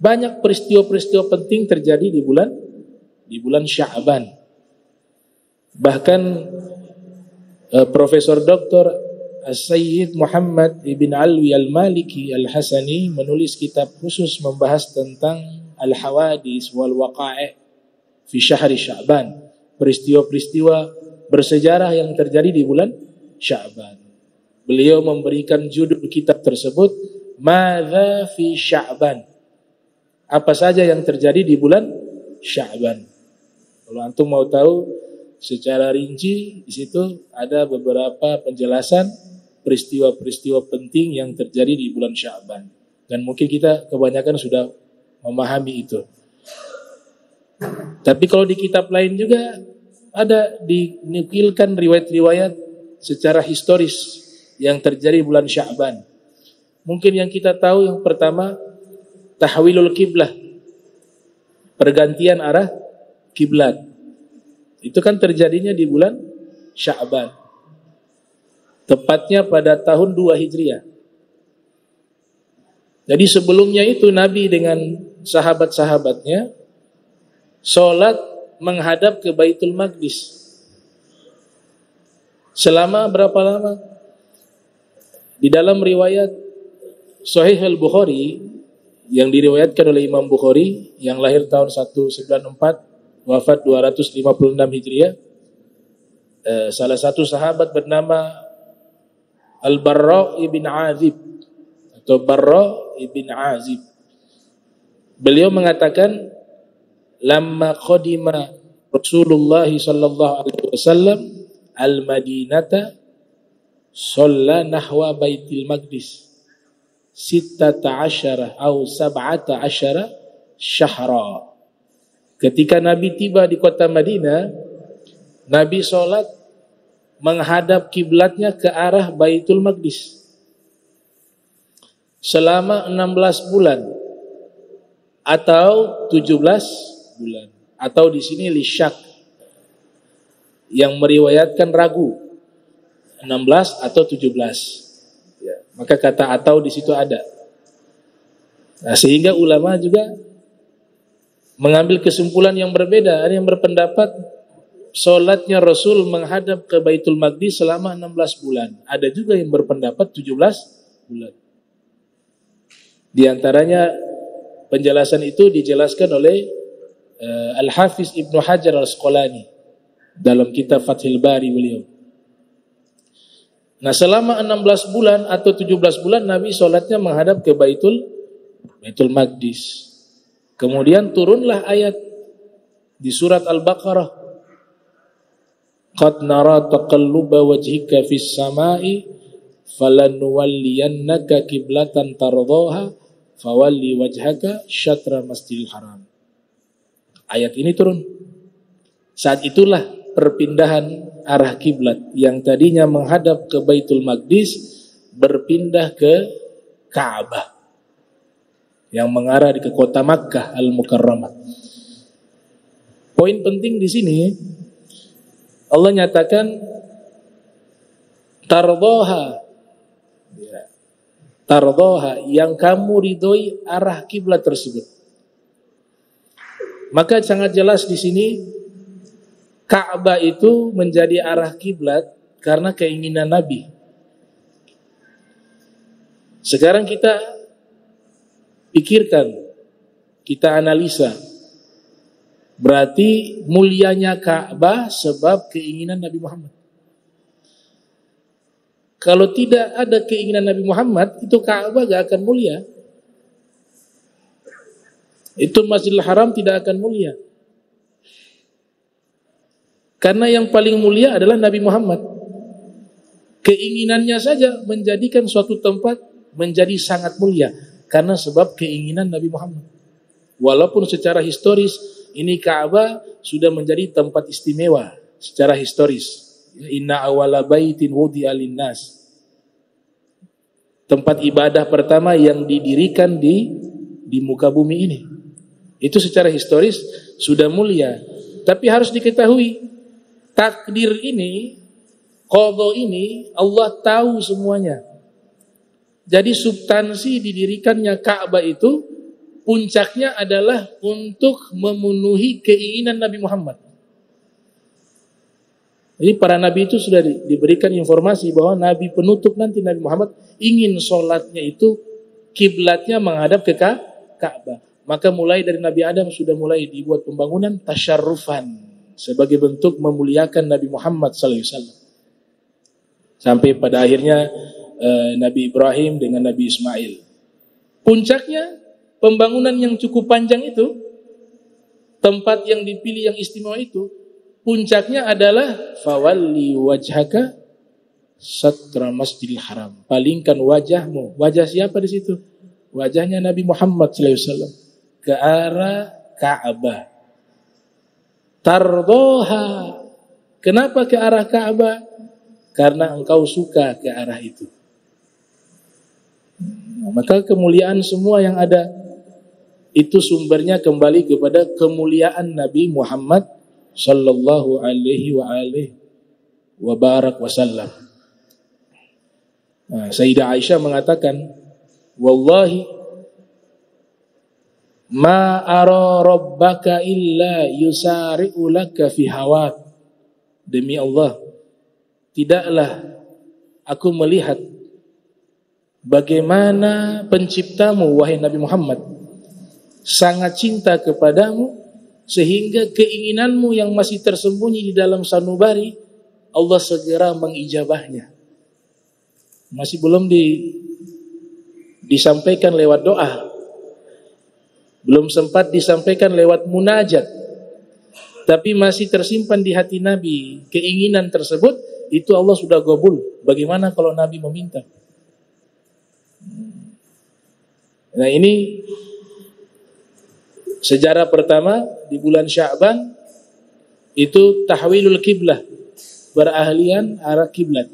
Banyak peristiwa-peristiwa penting terjadi di bulan Sya'ban. Bahkan Profesor Dr. Sayyid Muhammad Ibn Alwi Al-Maliki Al-Hasani menulis kitab khusus membahas tentang Al-Hawadis wal Waqa'i' fi Syahri Sya'ban, peristiwa-peristiwa bersejarah yang terjadi di bulan Sya'ban. Beliau memberikan judul kitab tersebut Madza fi Sya'ban, apa saja yang terjadi di bulan Sya'ban. Kalau antum mau tahu secara rinci, di situ ada beberapa penjelasan peristiwa-peristiwa penting yang terjadi di bulan Sya'ban. Dan mungkin kita kebanyakan sudah memahami itu. Tapi kalau di kitab lain juga ada dinukilkan riwayat-riwayat secara historis yang terjadi di bulan Sya'ban. Mungkin yang kita tahu yang pertama, tahwilul kiblah, pergantian arah kiblat. Itu kan terjadinya di bulan Sya'ban, tepatnya pada tahun 2 Hijriah. Jadi sebelumnya itu Nabi dengan sahabat-sahabatnya sholat menghadap ke Baitul Maqdis. Selama berapa lama? Di dalam riwayat Sahih Al-Bukhari yang diriwayatkan oleh Imam Bukhari yang lahir tahun 194 wafat 256 Hijriah, salah satu sahabat bernama Al-Barra ibn Azib atau Barra ibn Azib. Beliau mengatakan, lamma qadima Rasulullah sallallahu alaihi wasallam al-Madinata shalla nahwa Baitul Maqdis 16 atau 17 syahra. Ketika Nabi tiba di kota Madinah, Nabi sholat menghadap kiblatnya ke arah Baitul Maqdis selama 16 bulan atau 17 bulan, atau di sini lisyak yang meriwayatkan ragu 16 atau 17. Ya, maka kata atau di situ ada. Nah, sehingga ulama juga mengambil kesimpulan yang berbeda. Ada yang berpendapat sholatnya Rasul menghadap ke Baitul Maqdis selama 16 bulan. Ada juga yang berpendapat 17 bulan. Di antaranya penjelasan itu dijelaskan oleh Al-Hafiz Ibnu Hajar Al-Asqalani dalam kitab Fathul Bari beliau. Nah, selama 16 bulan atau 17 bulan Nabi sholatnya menghadap ke Baitul Maqdis. Kemudian turunlah ayat di surat Al-Baqarah, qad nara taqalluba wajhika fis samai falanuwalliyannaka qiblatan tardhaha fawalli wajhaka syatra masjidil haram. Ayat ini turun. Saat itulah perpindahan arah kiblat yang tadinya menghadap ke Baitul Maqdis berpindah ke Ka'bah yang mengarah ke kota Makkah Al-Mukarramah. Poin penting di sini, Allah nyatakan tardhaha, tardhaha, yang kamu ridhoi arah kiblat tersebut. Maka sangat jelas di sini Ka'bah itu menjadi arah kiblat karena keinginan Nabi. Sekarang kita pikirkan, kita analisa. Berarti mulianya Ka'bah sebab keinginan Nabi Muhammad. Kalau tidak ada keinginan Nabi Muhammad, itu Ka'bah gak akan mulia. Itu Masjidil Haram tidak akan mulia. Karena yang paling mulia adalah Nabi Muhammad. Keinginannya saja menjadikan suatu tempat menjadi sangat mulia. Karena sebab keinginan Nabi Muhammad. Walaupun secara historis ini Ka'bah sudah menjadi tempat istimewa secara historis. Inna awala baitin wudi'a linnas. Tempat ibadah pertama yang didirikan di muka bumi ini. Itu secara historis sudah mulia. Tapi harus diketahui, takdir ini, qadha ini, Allah tahu semuanya. Jadi substansi didirikannya Ka'bah itu puncaknya adalah untuk memenuhi keinginan Nabi Muhammad. Jadi para nabi itu sudah diberikan informasi bahwa nabi penutup nanti Nabi Muhammad ingin sholatnya itu kiblatnya menghadap ke Ka'bah. Maka mulai dari Nabi Adam sudah mulai dibuat pembangunan tasyarrufan sebagai bentuk memuliakan Nabi Muhammad SAW. Sampai pada akhirnya Nabi Ibrahim dengan Nabi Ismail. Puncaknya pembangunan yang cukup panjang itu, tempat yang dipilih yang istimewa itu, puncaknya adalah fawalli wajhaka satra masjidil haram. Palingkan wajahmu. Wajah siapa di situ? Wajahnya Nabi Muhammad SAW ke arah Ka'bah. Tardoha. Kenapa ke arah Ka'bah? Karena engkau suka ke arah itu. Maka kemuliaan semua yang ada itu sumbernya kembali kepada kemuliaan Nabi Muhammad sallallahu alaihi wa barak wasallam. Sayyidah Aisyah mengatakan, wallahi ma ara rabbaka illa yusari'u laka fi hawak. Demi Allah, tidaklah aku melihat bagaimana penciptamu wahai Nabi Muhammad sangat cinta kepadamu, sehingga keinginanmu yang masih tersembunyi di dalam sanubari Allah segera mengijabahnya. Masih belum disampaikan lewat doa, belum sempat disampaikan lewat munajat, tapi masih tersimpan di hati Nabi keinginan tersebut, itu Allah sudah qabul. Bagaimana kalau Nabi meminta? Nah, ini sejarah pertama di bulan Sya'ban itu tahwilul kiblah, berahlian arah kiblat.